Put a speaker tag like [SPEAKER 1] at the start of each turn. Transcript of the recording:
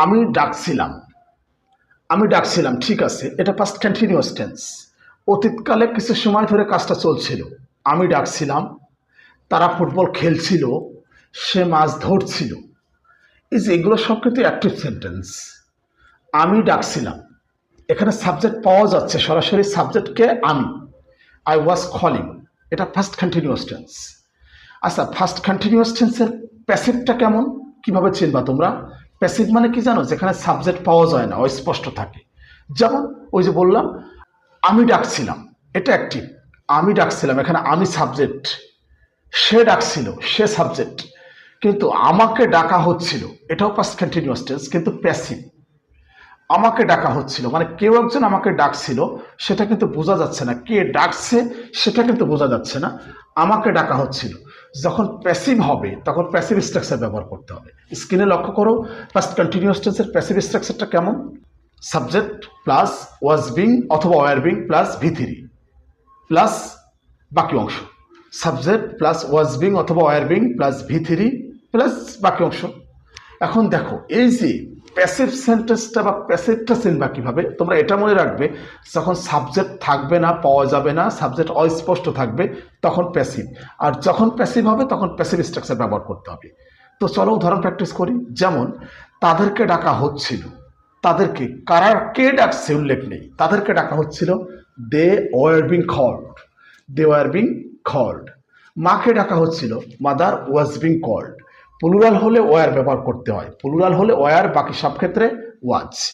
[SPEAKER 1] আমি ডাকছিলাম। আমি ডাকছিলাম, ঠিক আছে, এটা পাস্ট কন্টিনিউয়াস টেন্স। অতীতকালে কিছু সময় ধরে কাজটা চলছিল। আমি ডাকছিলাম, তারা ফুটবল খেলছিল, সে মাছ ধরছিল। এই যে এগুলো সব কিন্তু অ্যাক্টিভ সেন্টেন্স। আমি ডাকছিলাম, এখানে সাবজেক্ট পাওয়া যাচ্ছে, সরাসরি সাবজেক্টকে আমি। আই ওয়াজ কলিং, এটা ফার্স্ট কন্টিনিউয়াস টেন্স। আচ্ছা, ফার্স্ট কন্টিনিউয়াস টেন্সের প্যাসিভটা কেমন, কিভাবে চিনবা তোমরা? প্যাসিভ মানে কি জানো? যেখানে সাবজেক্ট পাওয়া যায় না, অস্পষ্ট থাকে। যেমন ওই যে বললাম আমি ডাকছিলাম, এটা অ্যাক্টিভ। আমি ডাকছিলাম, এখানে আমি সাবজেক্ট, সে ডাকছিল, সে সাবজেক্ট। কিন্তু আমাকে ডাকা হচ্ছিল, এটাও পাস্ট কন্টিনিউয়াস টেন্স, কিন্তু প্যাসিভ। আমাকে ডাকা হচ্ছিল মানে কেউ একজন আমাকে ডাকছিল, সেটা কিন্তু বোঝা যাচ্ছে না, কে ডাকছে সেটা কিন্তু বোঝা যাচ্ছে না। আমাকে ডাকা হচ্ছিল। যখন প্যাসিভ হবে তখন প্যাসিভ স্ট্রাকচার ব্যবহার করতে হবে। স্ক্রিনে লক্ষ্য করো, পাস্ট কন্টিনিউয়াস টেন্সের প্যাসিভ স্ট্রাকচারটা কেমন? সাবজেক্ট প্লাস ওয়াজ বিং অথবা ওয়ার বিং প্লাস ভি3 প্লাস বাকি অংশ। সাবজেক্ট প্লাস ওয়াজ বিং অথবা ওয়ার বিং প্লাস ভি3 প্লাস বাকি অংশ। এখন দেখো, এই যে প্যাসিভ সেন্টেন্সটা বা প্যাসিভটা চিনবা কিভাবে? তোমরা এটা মনে রাখবে, যখন সাবজেক্ট থাকবে না, পাওয়া যাবে না, সাবজেক্ট অস্পষ্ট থাকবে, তখন প্যাসিভ। আর যখন প্যাসিভ হবে তখন প্যাসিভ স্ট্রাকচার ব্যবহার করতে হবে। তো চলো উদাহরণ প্র্যাকটিস করি। যেমন তাদেরকে ডাকা হচ্ছিল, তাদেরকে কারা কে ডাকছে উল্লেখ নেই, তাদেরকে ডাকা হচ্ছিল। They were being called, they were being called. মাকে ডাকা হচ্ছিল, mother was being called. Plural হলে ওয়ার ব্যবহার করতে হয়, প্লুরাল হলে ওয়ার, বাকি সব ক্ষেত্রে ওয়াজ।